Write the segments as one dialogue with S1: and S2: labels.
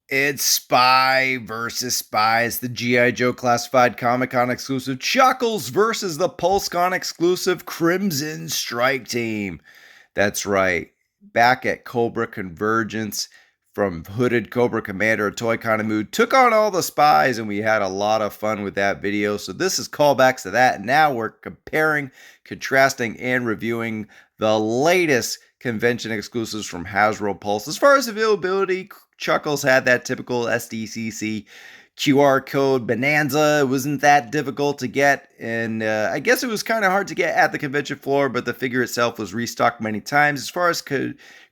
S1: It's Spy versus Spy. It's the G.I. Joe Classified Comic-Con exclusive Chuckles versus the PulseCon exclusive Crimson Strike team. That's right. Back at Cobra Convergence from Hooded Cobra Commander, Toy Con of Mood, took on all the spies, and we had a lot of fun with that video. So this is callbacks to that. And now we're comparing, contrasting, and reviewing the latest convention exclusives from Hasbro Pulse. As far as availability, Chuckles had that typical SDCC QR code bonanza. It wasn't that difficult to get, and I guess it was kind of hard to get at the convention floor, but the figure itself was restocked many times. As far as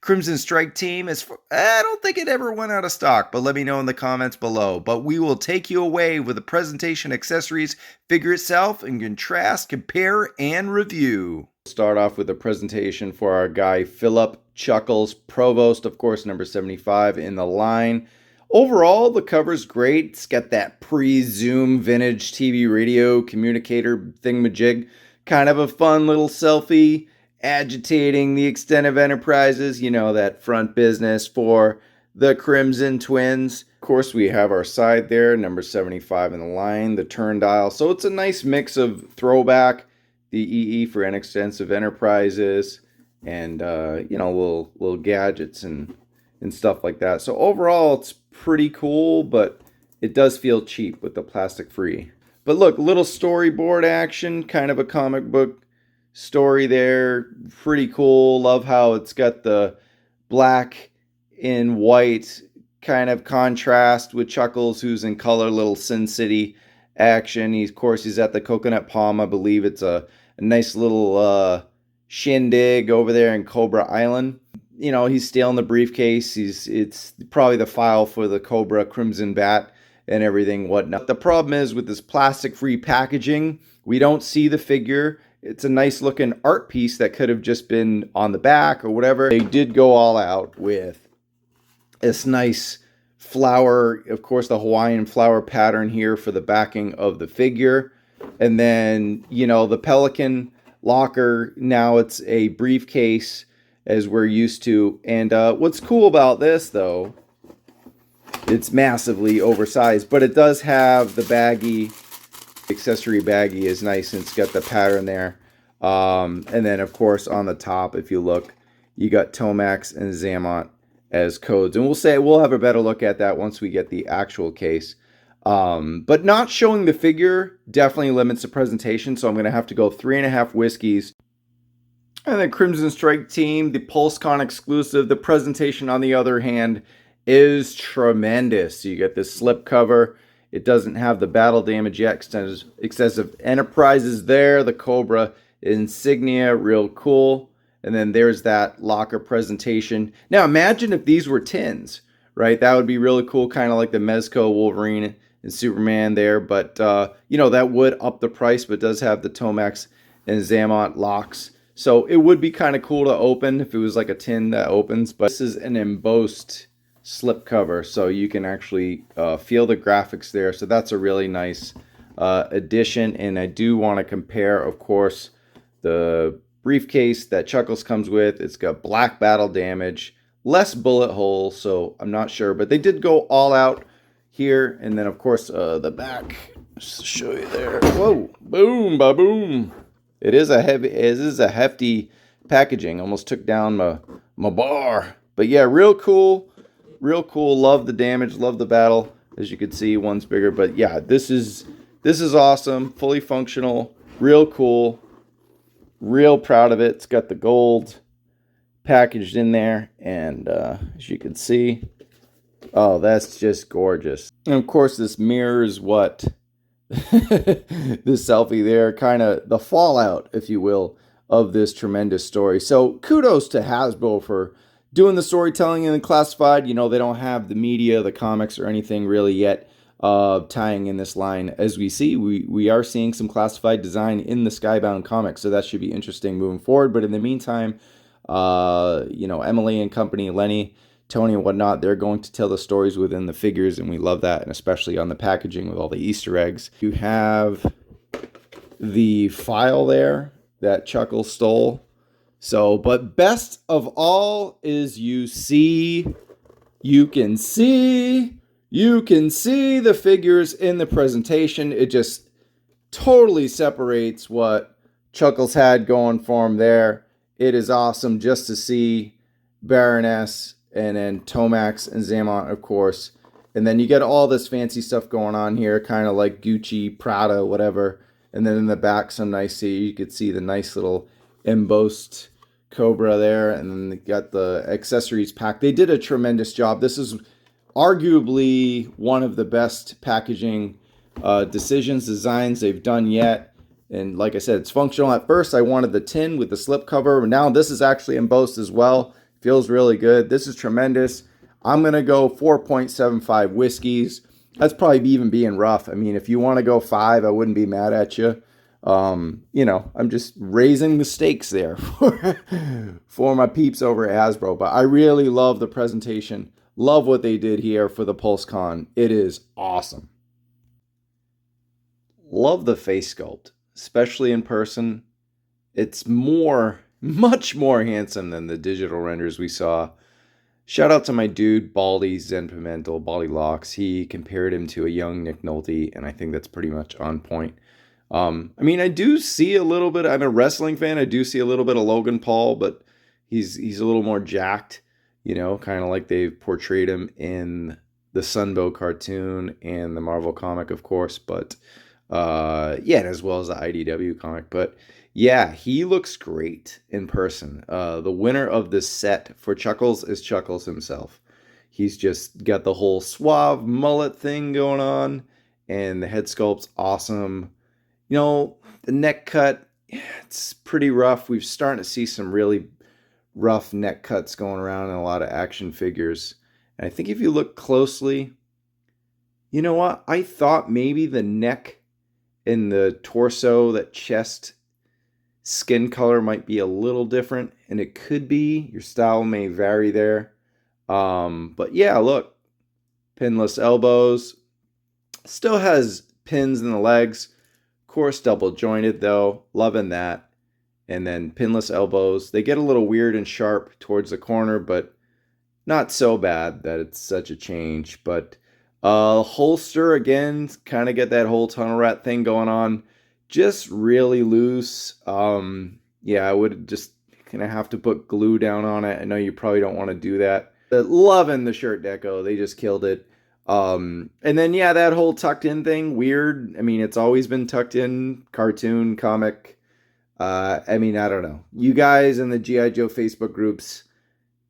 S1: Crimson Strike team, I don't think it ever went out of stock, but let me know in the comments below. But we will take you away with the presentation, accessories, figure itself, and contrast, compare, and review. Start off with a presentation for our guy Philip Chuckles, Provost, of course, number 75 in the line. Overall, the cover's great. It's got that pre-zoom vintage TV radio communicator thingamajig. Kind of a fun little selfie agitating the extent of enterprises. You know, that front business for the Crimson Twins. Of course, we have our side there, number 75 in the line, the turn dial. So it's a nice mix of throwback, the EE for inexpensive enterprises, and, you know, little gadgets and stuff like that. So overall, it's pretty cool, but it does feel cheap with the plastic free. But look, little storyboard action, kind of a comic book story there. Pretty cool. Love how it's got the black and white kind of contrast with Chuckles, who's in color, little Sin City action. Of course, he's at the Coconut Palm. I believe it's a nice little shindig over there in Cobra Island. You know, he's stealing the briefcase. It's probably the file for the Cobra Crimson Bat and everything, whatnot. The problem is with this plastic-free packaging, we don't see the figure. It's a nice looking art piece that could have just been on the back or whatever. They did go all out with this nice flower, of course, the Hawaiian flower pattern here for the backing of the figure. And then, you know, the Pelican locker, now it's a briefcase as we're used to. And what's cool about this, though, it's massively oversized, but it does have the baggie, accessory baggie is nice, and it's got the pattern there. And then, of course, on the top, if you look, you got Tomax and Xamot as codes. And we'll have a better look at that once we get the actual case. But not showing the figure definitely limits the presentation, so I'm going to have to go 3.5 whiskeys. And the Crimson Strike team, the PulseCon exclusive. The presentation, on the other hand, is tremendous. So you get this slip cover. It doesn't have the battle damage yet. Excessive enterprises there. The Cobra insignia, real cool. And then there's that locker presentation. Now imagine if these were tins, right? That would be really cool, kind of like the Mezco Wolverine and Superman there. But, you know, that would up the price, but does have the Tomax and Xamot locks. So it would be kind of cool to open if it was like a tin that opens. But this is an embossed slip cover, so you can actually feel the graphics there. So that's a really nice addition. And I do want to compare, of course, the briefcase that Chuckles comes with. It's got black battle damage, less bullet holes, so I'm not sure. But they did go all out here. And then, of course, the back. Just to show you there. Whoa, boom, ba-boom. It is a hefty packaging. Almost took down my bar. But yeah, real cool. Real cool. Love the damage. Love the battle. As you can see, one's bigger. But yeah, this is awesome. Fully functional. Real cool. Real proud of it. It's got the gold packaged in there. And as you can see, oh, that's just gorgeous. And of course, this mirrors what this selfie there, kind of the fallout, if you will, of this tremendous story. So kudos to Hasbro for doing the storytelling in the classified. You know, they don't have the media, the comics, or anything really yet tying in this line. As we see, we are seeing some classified design in the Skybound comics, so that should be interesting moving forward. But in the meantime, you know, Emily and company, Lenny, Tony and whatnot, they're going to tell the stories within the figures, and we love that, and especially on the packaging with all the Easter eggs. You have the file there that Chuckles stole. So, but best of all is you can see You can see the figures in the presentation. It just totally separates what Chuckles had going for him there. It is awesome just to see Baroness and then Tomax and Xamot, of course. And then you get all this fancy stuff going on here, kind of like Gucci, Prada, whatever. And then in the back, some nice, you could see the nice little embossed Cobra there. And then they got the accessories pack. They did a tremendous job. This is arguably one of the best packaging designs they've done yet. And like I said, it's functional. At first, I wanted the tin with the slip cover. Now this is actually embossed as well. Feels really good. This is tremendous. I'm going to go 4.75 whiskeys. That's probably even being rough. I mean, if you want to go 5, I wouldn't be mad at you. You know, I'm just raising the stakes there for my peeps over at Hasbro. But I really love the presentation. Love what they did here for the PulseCon. It is awesome. Love the face sculpt, especially in person. It's much more handsome than the digital renders we saw. Shout out to my dude, Baldy Zen Pimental, Baldy Locks. He compared him to a young Nick Nolte, and I think that's pretty much on point. I mean, I do see a little bit, I'm a wrestling fan, I do see a little bit of Logan Paul, but he's a little more jacked, you know, kind of like they've portrayed him in the Sunbow cartoon and the Marvel comic, of course, but yeah, as well as the IDW comic. But yeah, he looks great in person. The winner of this set for Chuckles is Chuckles himself. He's just got the whole suave mullet thing going on, and the head sculpt's awesome. You know, the neck cut, it's pretty rough. We've starting to see some really rough neck cuts going around in a lot of action figures. And I think if you look closely, you know what? I thought maybe the neck and the torso, that chest skin color might be a little different, and it could be. Your style may vary there. But yeah, look, pinless elbows. Still has pins in the legs. Of course, double jointed though. Loving that. And then pinless elbows. They get a little weird and sharp towards the corner, but not so bad that it's such a change. But holster, again, kind of get that whole tunnel rat thing going on. Just really loose. Yeah, I would just kind of have to put glue down on it. I know you probably don't want to do that. But loving the shirt deco. They just killed it. And then, yeah, that whole tucked in thing, weird. I mean, it's always been tucked in, cartoon, comic. I mean, I don't know. You guys in the G.I. Joe Facebook groups,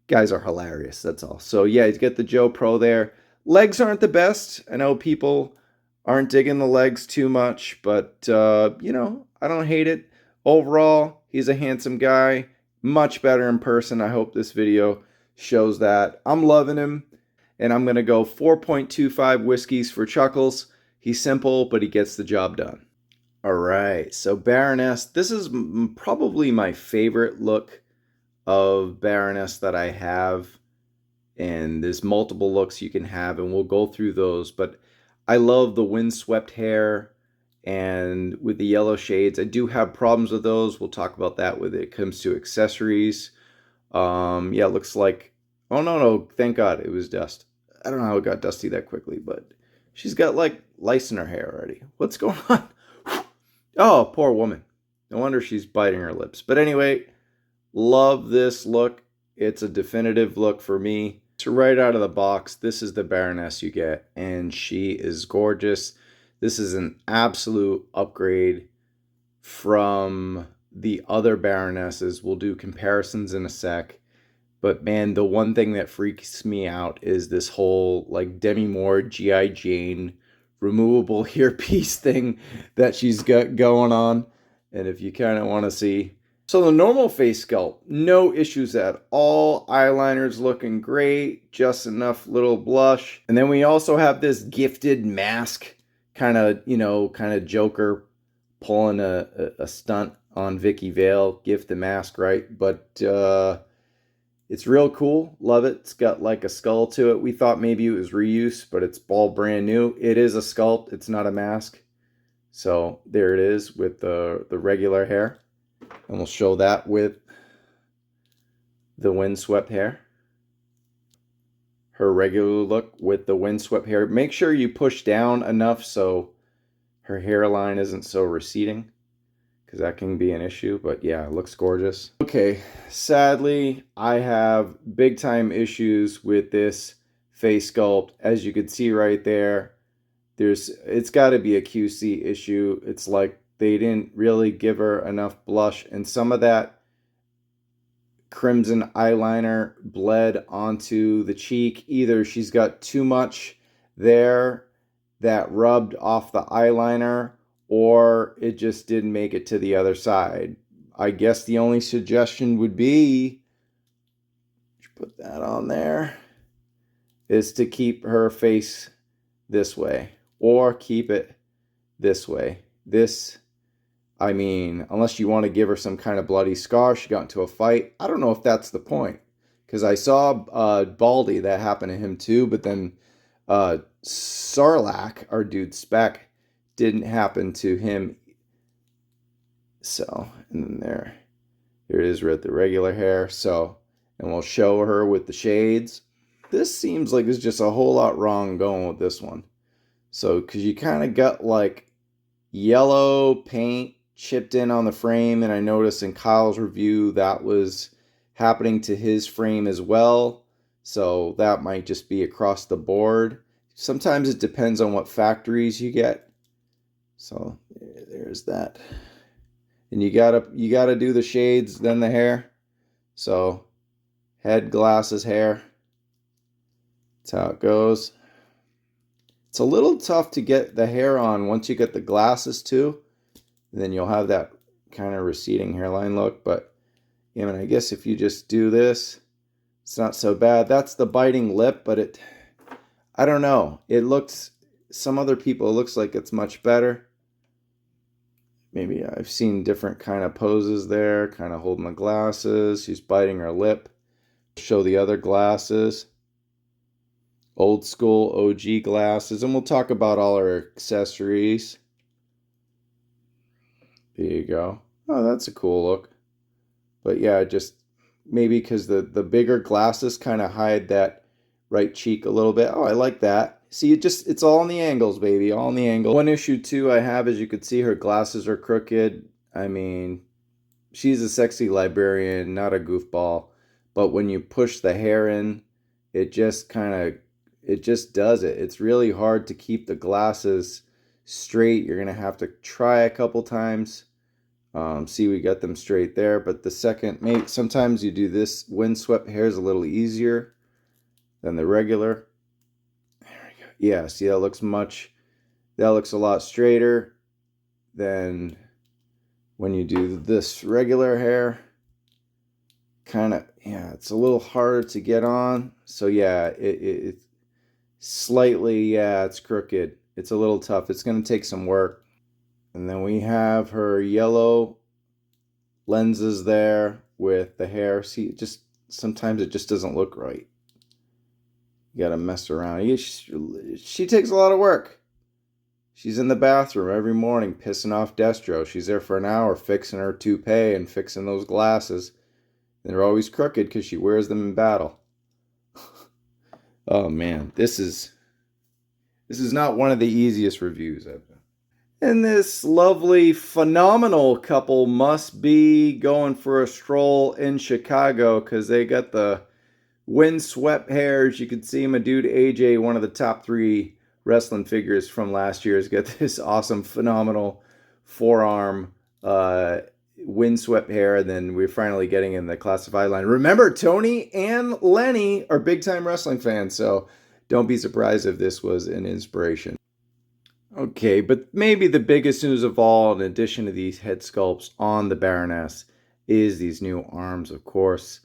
S1: guys are hilarious. That's all. So, yeah, you get the Joe Pro there. Legs aren't the best. I know people aren't digging the legs too much, but, you know, I don't hate it. Overall, he's a handsome guy. Much better in person. I hope this video shows that. I'm loving him, and I'm going to go 4.25 whiskeys for Chuckles. He's simple, but he gets the job done. All right, so Baroness. This is probably my favorite look of Baroness that I have. And there's multiple looks you can have, and we'll go through those. But I love the windswept hair and with the yellow shades. I do have problems with those. We'll talk about that when it comes to accessories. Yeah, it looks like, oh no, thank God it was dust. I don't know how it got dusty that quickly, but she's got like lice in her hair already. What's going on? Oh, poor woman. No wonder she's biting her lips. But anyway, love this look. It's a definitive look for me. So right out of the box, this is the Baroness you get, and she is gorgeous. This is an absolute upgrade from the other Baronesses. We'll do comparisons in a sec. But man, the one thing that freaks me out is this whole like Demi Moore, G.I. Jane, removable earpiece thing that she's got going on. And if you kind of want to see. So the normal face sculpt, no issues at all. Eyeliner's looking great, just enough little blush. And then we also have this gifted mask, kind of Joker pulling a stunt on Vicky Vale. Gift the mask, right? But it's real cool. Love it. It's got like a skull to it. We thought maybe it was reuse, but it's all brand new. It is a sculpt. It's not a mask. So there it is with the regular hair. And we'll show that with the windswept hair. her regular look with the windswept hair. Make sure you push down enough so her hairline isn't so receding, because that can be an issue. But yeah, it looks gorgeous. Okay, sadly, I have big time issues with this face sculpt. As you can see right there, it's got to be a QC issue. It's like they didn't really give her enough blush, and some of that crimson eyeliner bled onto the cheek. Either she's got too much there that rubbed off the eyeliner, or it just didn't make it to the other side. I guess the only suggestion would be, put that on there, is to keep her face this way, or keep it this way. This, I mean, unless you want to give her some kind of bloody scar, she got into a fight. I don't know if that's the point, because I saw Baldy, that happened to him too, but then Sarlacc, our dude Spec, didn't happen to him. So, and then there it is with the regular hair. So, and we'll show her with the shades. This seems like there's just a whole lot wrong going with this one. So, because you kind of got like yellow paint chipped in on the frame, and I noticed in Kyle's review that was happening to his frame as well. So that might just be across the board. Sometimes it depends on what factories you get. So there's that. And you gotta do the shades, then the hair. So head, glasses, hair. That's how it goes. It's a little tough to get the hair on once you get the glasses too. And then you'll have that kind of receding hairline look. But I mean, I guess if you just do this, it's not so bad. That's the biting lip, but I don't know. It looks, some other people, it looks like it's much better. Maybe I've seen different kind of poses there, kind of holding the glasses. She's biting her lip. Show the other glasses. Old school OG glasses. And we'll talk about all our accessories. There you go. Oh, that's a cool look. But yeah, just maybe because the bigger glasses kind of hide that right cheek a little bit. Oh, I like that. See, it's all in the angles, baby. All in the angle. One issue too I have is you could see her glasses are crooked. I mean, she's a sexy librarian, not a goofball. But when you push the hair in, it just does it. It's really hard to keep the glasses straight. You're going to have to try a couple times. See, we got them straight there. But the second, maybe sometimes you do this windswept hair is a little easier than the regular. There we go. Yeah, see, that looks a lot straighter than when you do this regular hair. Kind of, yeah, it's a little harder to get on. So yeah, it's slightly, yeah, it's crooked. It's a little tough. It's going to take some work. And then we have her yellow lenses there with the hair. See, sometimes it just doesn't look right. You got to mess around. She takes a lot of work. She's in the bathroom every morning pissing off Destro. She's there for an hour fixing her toupee and fixing those glasses. And they're always crooked because she wears them in battle. Oh man, this is not one of the easiest reviews I've done. And this lovely, phenomenal couple must be going for a stroll in Chicago because they got the windswept hairs. You can see my dude AJ, one of the top 3 wrestling figures from last year, has got this awesome, phenomenal forearm windswept hair. And then we're finally getting in the classified line. Remember, Tony and Lenny are big-time wrestling fans, so don't be surprised if this was an inspiration. Okay, but maybe the biggest news of all, in addition to these head sculpts on the Baroness, is these new arms, of course.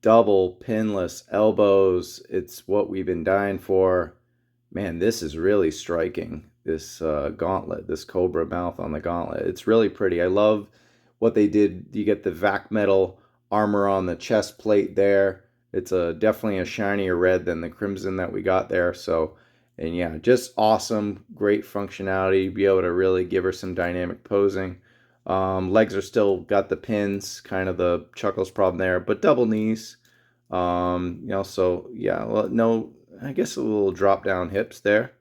S1: Double pinless elbows. It's what we've been dying for. Man, this is really striking. This gauntlet, this cobra mouth on the gauntlet. It's really pretty. I love what they did. You get the vac metal armor on the chest plate there. It's definitely a shinier red than the crimson that we got there. So, and yeah, just awesome, great functionality. Be able to really give her some dynamic posing. Legs are still got the pins, kind of the Chuckles problem there, but double knees. So yeah, well, I guess a little drop down hips there.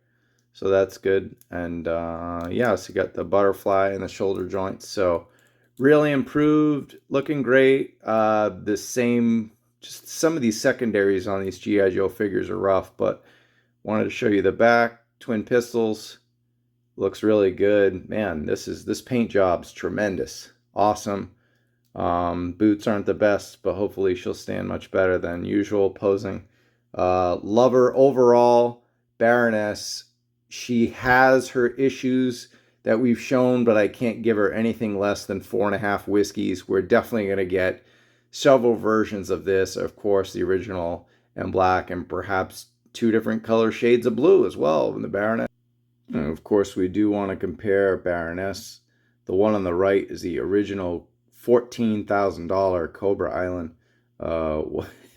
S1: So that's good. And yeah, so you got the butterfly and the shoulder joints. So really improved, looking great. The same, just some of these secondaries on these G.I. Joe figures are rough, but wanted to show you the back, twin pistols. Looks really good. Man, this paint job's tremendous. Awesome. Boots aren't the best, but hopefully she'll stand much better than usual posing. Lover overall, Baroness. She has her issues that we've shown, but I can't give her anything less than 4.5 whiskeys. We're definitely going to get several versions of this. Of course, the original and black, and perhaps 2 different color shades of blue as well in the Baroness. And of course, we do want to compare Baroness. The one on the right is the original $14,000 Cobra Island.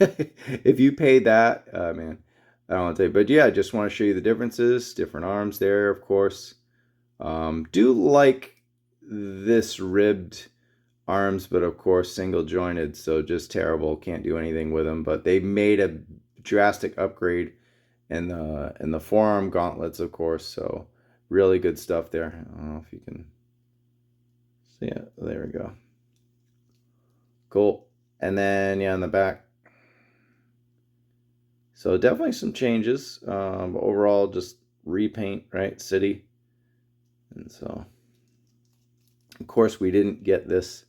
S1: If you paid that, man, I don't want to tell you. But yeah, I just want to show you the differences. Different arms there, of course. Do like this ribbed arms, but of course single jointed, so just terrible. Can't do anything with them. But they made a drastic upgrade in the forearm gauntlets, of course. So really good stuff there. I don't know if you can see it. There we go. Cool. And then yeah, in the back. So definitely some changes. But overall, just repaint, right? City. And so, of course, we didn't get this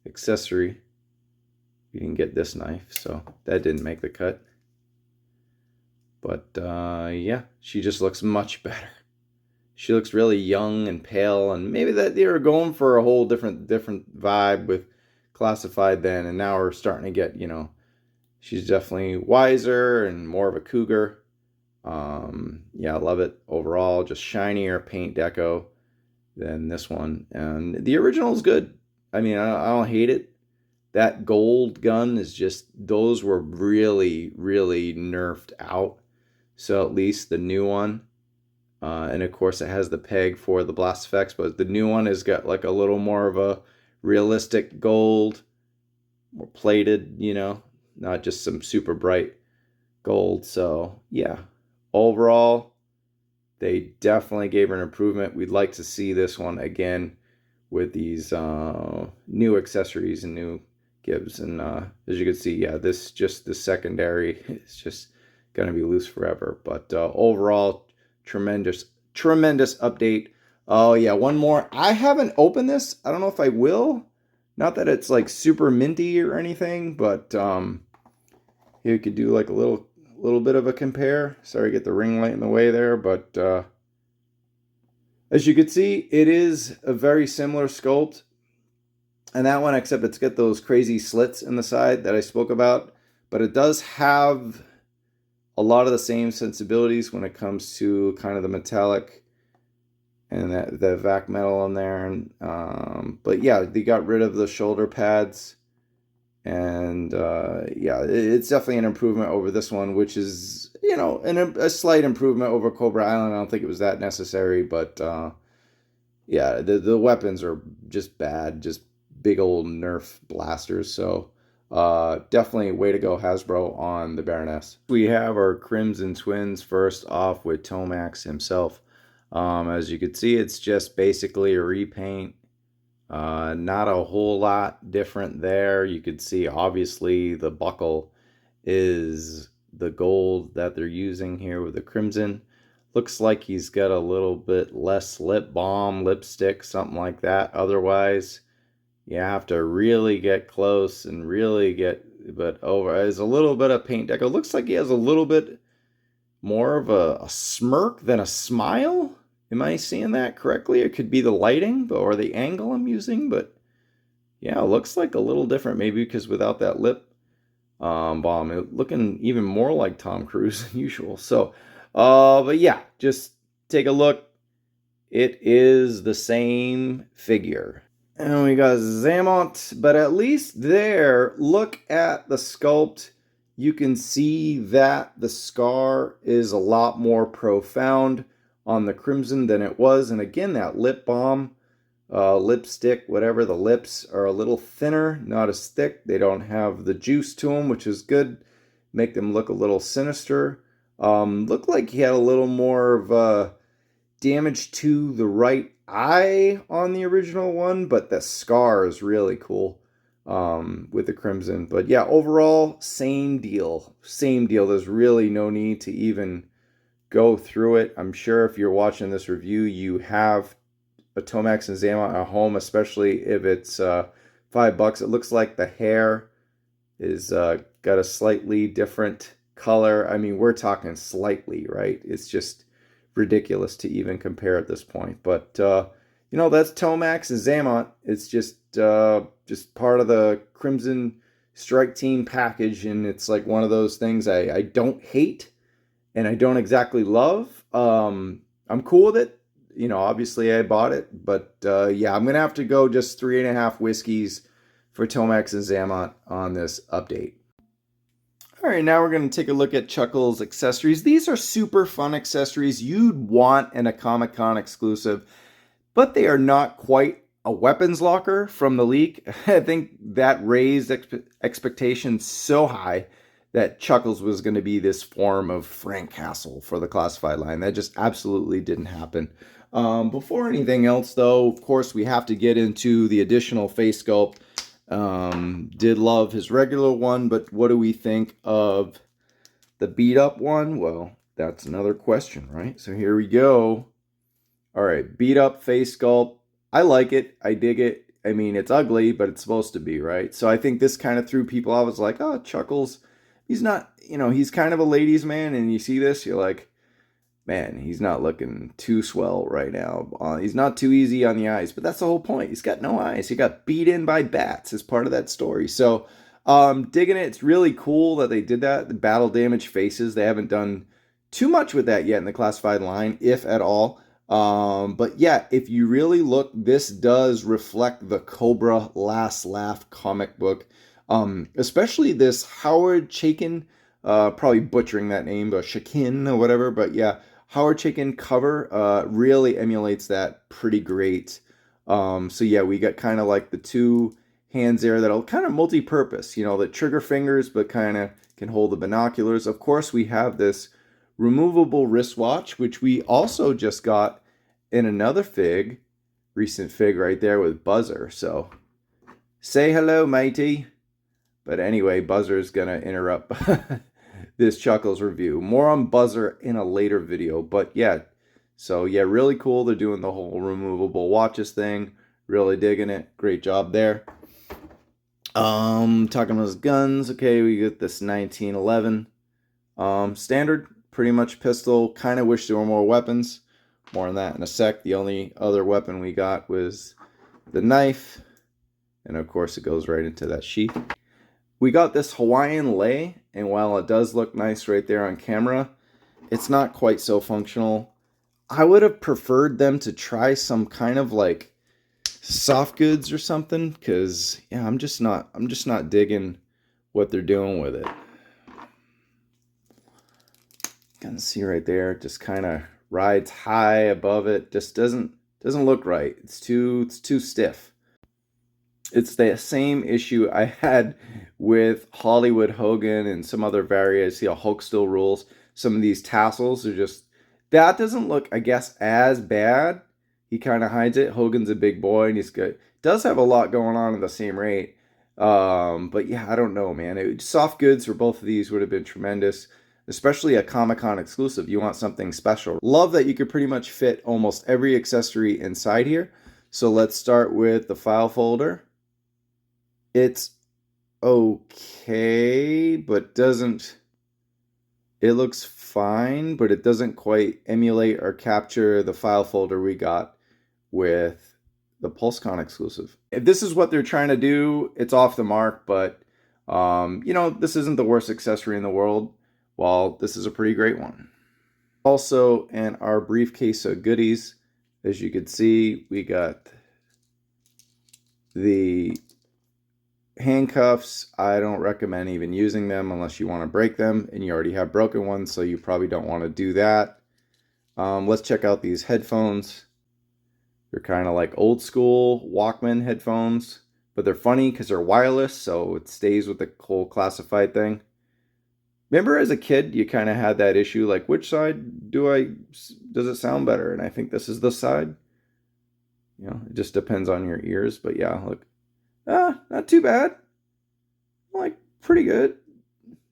S1: accessory. We didn't get this knife, so that didn't make the cut. But yeah, she just looks much better. She looks really young and pale, and maybe that they were going for a whole different vibe with Classified then, and now we're starting to get, you know, she's definitely wiser and more of a cougar. Yeah, I love it overall. Just shinier paint deco than this one, and the original is good. I mean, I don't hate it. That gold gun is just, those were really nerfed out. So at least the new one, and of course it has the peg for the blast effects, but the new one has got like a little more of a realistic gold, more plated, you know, not just some super bright gold. So yeah, overall, they definitely gave her an improvement. We'd like to see this one again with these new accessories and new gives. And as you can see, yeah, this just the secondary is just going to be loose forever. But overall, tremendous update. Oh yeah, one more. I haven't opened this. I don't know if I will. Not that it's like super minty or anything, but here you could do like a little bit of a compare. Sorry, get the ring light in the way there, but as you can see, it is a very similar sculpt. And that one, except it's got those crazy slits in the side that I spoke about, but it does have a lot of the same sensibilities when it comes to kind of the metallic and the vac metal on there. And but yeah, they got rid of the shoulder pads, and yeah, it's definitely an improvement over this one, which is, you know, a slight improvement over Cobra Island. I don't think it was that necessary, but yeah, the weapons are just bad, just big old Nerf blasters. So definitely way to go, Hasbro, on the Baroness. We have our Crimson Twins first off with Tomax himself. As you can see, it's just basically a repaint. Not a whole lot different there. You could see obviously the buckle is the gold that they're using here with the crimson. Looks like he's got a little bit less lip balm, lipstick, something like that. Otherwise, you have to really get close and really get, but over. There's a little bit of paint deco. Looks like he has a little bit more of a smirk than a smile. Am I seeing that correctly? It could be the lighting or the angle I'm using, but yeah, it looks like a little different, maybe because without that lip balm, it looking even more like Tom Cruise than usual. So, but yeah, just take a look. It is the same figure. And we got Xamot, but at least there, look at the sculpt. You can see that the scar is a lot more profound on the crimson than it was. And again, that lip balm, lipstick, whatever, the lips are a little thinner, not as thick. They don't have the juice to them, which is good. Make them look a little sinister. Looked like he had a little more of damage to the right eye on the original one, but the scar is really cool with the Crimson. But yeah, overall, same deal. Same deal. There's really no need to even go through it. I'm sure if you're watching this review, you have a Tomax Xamot at home, especially if it's $5. It looks like the hair is got a slightly different color. I mean, we're talking slightly, right? It's just ridiculous to even compare at this point. But you know, that's Tomax Xamot. It's just part of the Crimson Strike Team package, and it's like one of those things I don't hate and I don't exactly love. I'm cool with it. You know, obviously I bought it, but yeah, I'm gonna have to go just 3.5 whiskeys for Tomax and Xamot on this update. All right, now we're going to take a look at Chuckles accessories. These are super fun accessories you'd want in a Comic-Con exclusive, but they are not quite a weapons locker from the leak. I think that raised expectations so high that Chuckles was going to be this form of Frank Castle for the classified line. That just absolutely didn't happen. Before anything else, though, of course, we have to get into the additional face sculpt. Did love his regular one, but what do we think of the beat up one? Well, that's another question, right? So here we go. All right, beat up face sculpt. I like it. I dig it. I mean, it's ugly, but it's supposed to be, right? So I think this kind of threw people off. I was like, oh, Chuckles, he's not, you know, he's kind of a ladies' man, and you see this, you're like, man, he's not looking too swell right now. He's not too easy on the eyes, but that's the whole point. He's got no eyes. He got beat in by bats as part of that story. So, digging it. It's really cool that they did that. The battle damage faces. They haven't done too much with that yet in the classified line, if at all. But yeah, if you really look, this does reflect the Cobra Last Laugh comic book. Especially this Howard Chaykin, probably butchering that name, but Shakin or whatever. But yeah, Howard Chaykin cover really emulates that pretty great. So yeah, we got kind of like the two hands there that'll kind of multi-purpose, you know, the trigger fingers, but kind of can hold the binoculars. Of course, we have this removable wristwatch, which we also just got in another fig, recent fig right there with Buzzer. So say hello, matey. But anyway, Buzzer's gonna interrupt this Chuckles review. More on Buzzer in a later video, but yeah. So yeah, really cool. They're doing the whole removable watches thing. Really digging it. Great job there. Talking about his guns. Okay, we get this 1911. Standard, pretty much pistol. Kind of wish there were more weapons. More on that in a sec. The only other weapon we got was the knife. And of course it goes right into that sheath. We got this Hawaiian lei, and while it does look nice right there on camera, it's not quite so functional. I would have preferred them to try some kind of like soft goods or something, because yeah, I'm just not digging what they're doing with it. You can see right there, it just kind of rides high above it. Just doesn't look right. It's too stiff. It's the same issue I had with Hollywood Hogan and some other variants. You know, Hulk still rules. Some of these tassels are just, that doesn't look, I guess, as bad. He kind of hides it. Hogan's a big boy and he's good. Does have a lot going on at the same rate. But yeah, I don't know, man. Soft goods for both of these would have been tremendous, especially a Comic-Con exclusive. You want something special. Love that you could pretty much fit almost every accessory inside here. So let's start with the file folder. It's okay, but it looks fine, but it doesn't quite emulate or capture the file folder we got with the PulseCon exclusive. If this is what they're trying to do, it's off the mark, but you know, this isn't the worst accessory in the world. Well, this is a pretty great one. Also, in our briefcase of goodies, as you can see, we got the handcuffs. I don't recommend even using them unless you want to break them, and you already have broken ones, so you probably don't want to do that. Let's check out these headphones. They're kind of like old school Walkman headphones, but they're funny because they're wireless, so it stays with the whole classified thing. Remember as a kid, you kind of had that issue, like which side does it sound better? And I think this is the side. You know, it just depends on your ears. But yeah, look, not too bad. Like pretty good.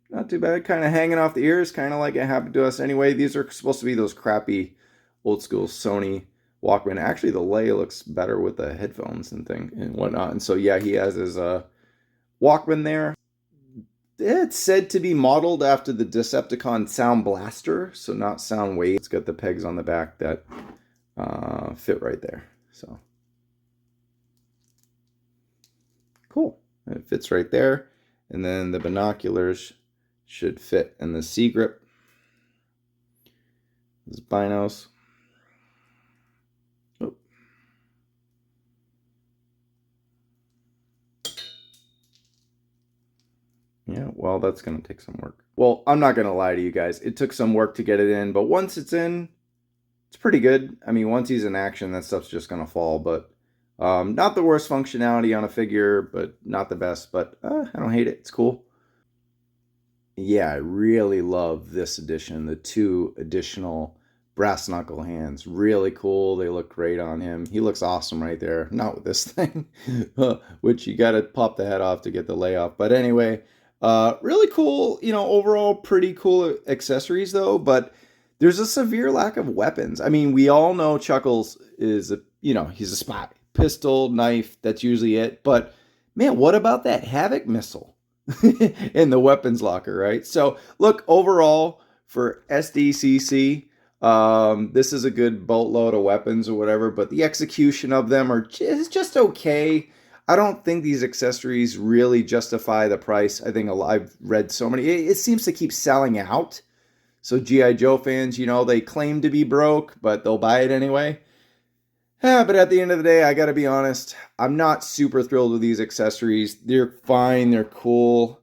S1: Not too bad. Kind of hanging off the ears, kind of like it happened to us anyway. These are supposed to be those crappy old school Sony Walkman. Actually, the lay looks better with the headphones and thing and whatnot. And so yeah, he has his Walkman there. It's said to be modeled after the Decepticon Sound Blaster, so not Sound Wave. It's got the pegs on the back that fit right there. So cool. It fits right there. And then the binoculars should fit in the C grip. This binos. Oh. Yeah, well, that's going to take some work. Well, I'm not going to lie to you guys. It took some work to get it in, but once it's in, it's pretty good. I mean, once he's in action, that stuff's just going to fall, but not the worst functionality on a figure, but not the best, but I don't hate it. It's cool. Yeah, I really love this edition, the 2 additional brass knuckle hands. Really cool. They look great on him. He looks awesome right there. Not with this thing, which you got to pop the head off to get the layoff. But anyway, really cool, you know, overall pretty cool accessories though, but there's a severe lack of weapons. I mean, we all know Chuckles is he's a spy. Pistol, knife, that's usually it. But man, what about that Havoc missile in the weapons locker, right? So look, overall for SDCC, this is a good boatload of weapons or whatever, but the execution of them is just okay. I don't think these accessories really justify the price. I think I've read so many. It seems to keep selling out. So G.I. Joe fans, you know, they claim to be broke, but they'll buy it anyway. But at the end of the day, I got to be honest, I'm not super thrilled with these accessories. They're fine. They're cool.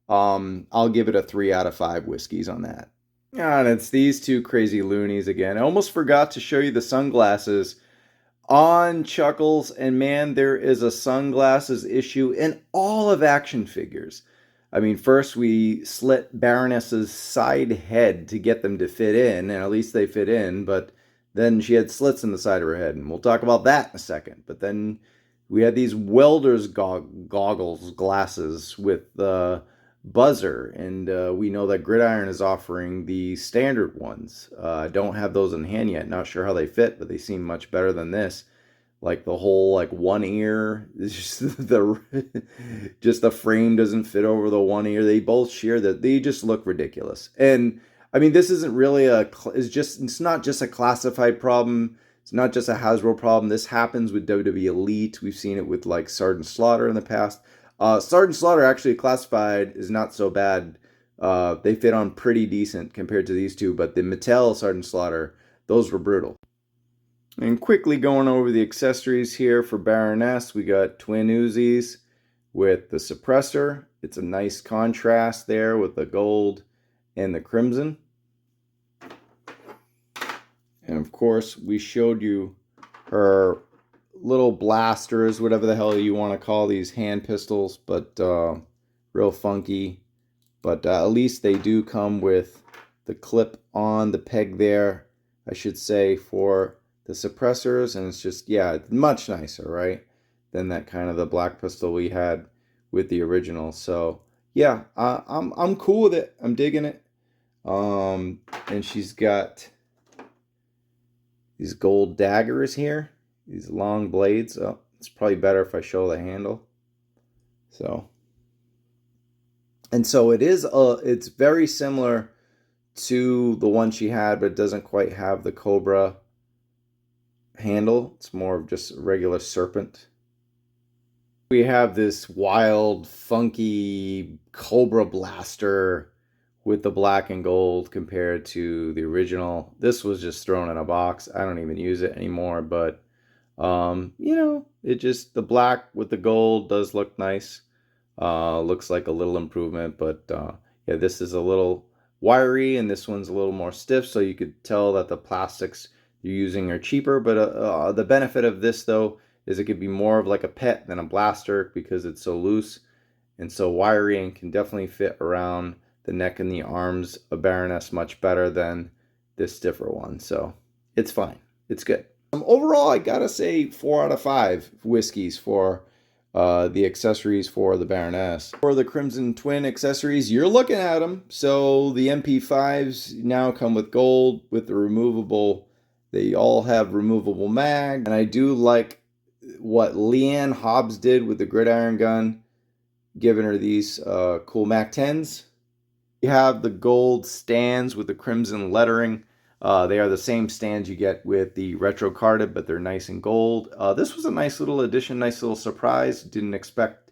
S1: I'll give it a 3 out of 5 whiskeys on that. And it's these 2 crazy loonies again. I almost forgot to show you the sunglasses on Chuckles, and man, there is a sunglasses issue in all of action figures. I mean, first we slit Baroness's side head to get them to fit in, and at least they fit in, but then she had slits in the side of her head, and we'll talk about that in a second. But then we had these welder's glasses with the buzzer, and we know that Gridiron is offering the standard ones. I don't have those in hand yet. Not sure how they fit, but they seem much better than this. Like the whole one ear, it's just the frame doesn't fit over the one ear. They both share that. They just look ridiculous. And I mean, this isn't really it's not just a classified problem. It's not just a Hasbro problem. This happens with WWE Elite. We've seen it with like Sergeant Slaughter in the past. Sergeant Slaughter actually classified is not so bad. They fit on pretty decent compared to these 2, but the Mattel Sergeant Slaughter, those were brutal. And quickly going over the accessories here for Baroness, we got twin Uzis with the suppressor. It's a nice contrast there with the gold and the crimson. And of course, we showed you her little blasters, whatever the hell you want to call these hand pistols, but real funky. But at least they do come with the clip on the peg there, I should say, for the suppressors, and it's just, yeah, much nicer, right, than that kind of the black pistol we had with the original. So yeah, I'm cool with it. I'm digging it. And she's got these gold daggers here, these long blades. Oh, it's probably better if I show the handle. So, and so it is it's very similar to the one she had, but it doesn't quite have the Cobra handle. It's more of just a regular serpent. We have this wild, funky Cobra blaster with the black and gold compared to the original. This was just thrown in a box. I don't even use it anymore, but you know, it just, the black with the gold does look nice. Looks like a little improvement, but yeah, this is a little wiry and this one's a little more stiff, so you could tell that the plastics you're using are cheaper. But the benefit of this though is it could be more of like a pet than a blaster because it's so loose and so wiry and can definitely fit around the neck and the arms of Baroness much better than this stiffer one. So it's fine. It's good. Overall, I gotta say 4 out of 5 whiskeys for the accessories for the Baroness. For the Crimson Twin accessories, you're looking at them. So the MP5s now come with gold with the removable. They all have removable mag. And I do like what Leanne Hobbs did with the gridiron gun, giving her these cool Mac 10s. You have the gold stands with the crimson lettering. They are the same stands you get with the retro carded, but they're nice and gold. This was a nice little addition, nice little surprise. Didn't expect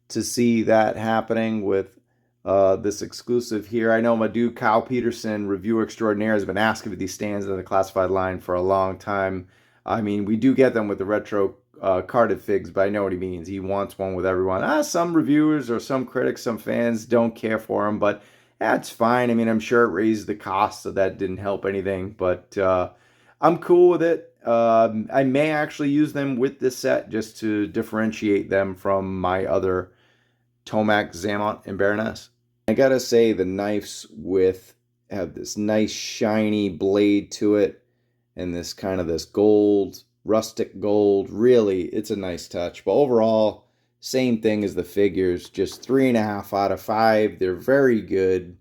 S1: to see that happening with this exclusive here. I know my dude Kyle Peterson, reviewer extraordinaire, has been asking for these stands in the classified line for a long time. I mean, we do get them with the retro carded figs, but I know what he means. He wants one with everyone. Some reviewers or some critics, some fans don't care for them, but that's fine. I mean, I'm sure it raised the cost, so that didn't help anything. But I'm cool with it. I may actually use them with this set just to differentiate them from my other Tomax Xamot and Baroness. I gotta say, the knives have this nice shiny blade to it, and this kind of this gold, rustic gold. Really, it's a nice touch. But overall, same thing as the figures, just 3.5 out of 5. They're very good,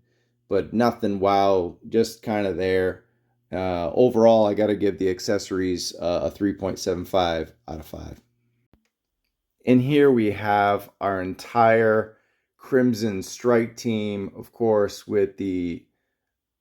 S1: but nothing wow, just kind of there. Overall, I got to give the accessories a 3.75 out of 5. And here we have our entire Crimson Strike team, of course, with the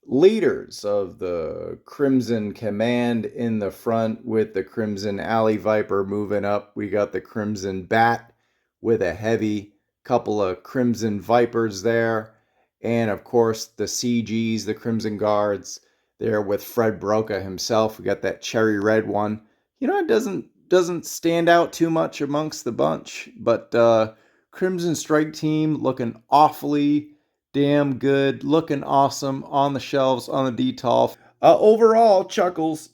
S1: leaders of the Crimson Command in the front with the Crimson Alley Viper moving up. We got the Crimson Bat with a heavy couple of Crimson Vipers there. And of course, the CGs, the Crimson Guards, there with Fred Broca himself. We got that cherry red one. You know, it doesn't stand out too much amongst the bunch, but Crimson Strike team looking awfully damn good, looking awesome on the shelves, on the DTOL. Overall, Chuckles,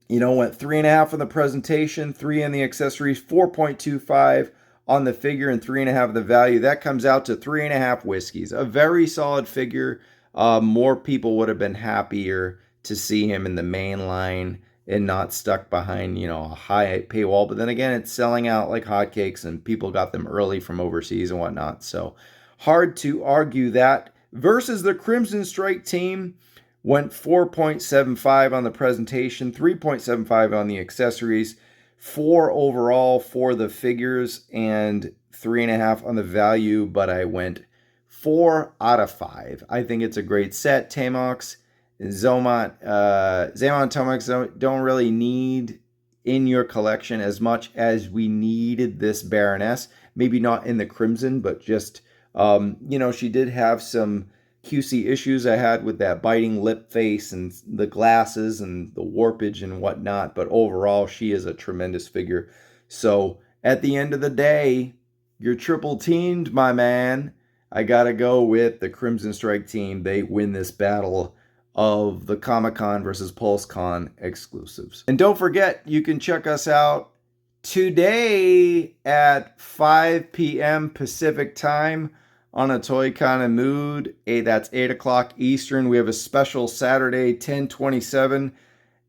S1: went 3.5 on the presentation, 3 in the accessories, 4.25 on the figure, and 3.5 of the value. That comes out to 3.5 whiskeys. A very solid figure. More people would have been happier to see him in the main line and not stuck behind, a high paywall. But then again, it's selling out like hotcakes, and people got them early from overseas and whatnot. So hard to argue that. Versus the Crimson Strike team, went 4.75 on the presentation, 3.75 on the accessories, 4 overall for the figures, and 3.5 on the value, but I went 4 out of 5. I think it's a great set. Tomax Xamot and Tomax don't really need in your collection as much as we needed this Baroness. Maybe not in the Crimson, but just, she did have some QC issues I had with that biting lip face and the glasses and the warpage and whatnot, but overall she is a tremendous figure. So at the end of the day, you're triple teamed, my man. I gotta go with the Crimson Strike team. They win this battle of the Comic-Con versus PulseCon exclusives. And don't forget, you can check us out today at 5 p.m. Pacific time on a Toy Kind of Mood. That's 8 o'clock Eastern. We have a special Saturday, 10/27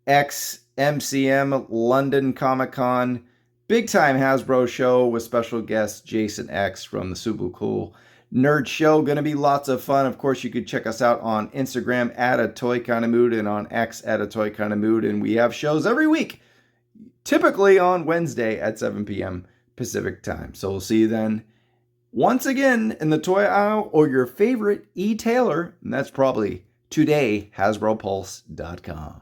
S1: MCM London Comic Con. Big time Hasbro show with special guest Jason X from the Super Cool Nerd Show. Going to be lots of fun. Of course, you could check us out on Instagram at a Toy Kind of Mood and on X at a Toy Kind of Mood. And we have shows every week, typically on Wednesday at 7 p.m. Pacific time. So we'll see you then. Once again, in the toy aisle or your favorite e-tailer, and that's probably today, HasbroPulse.com.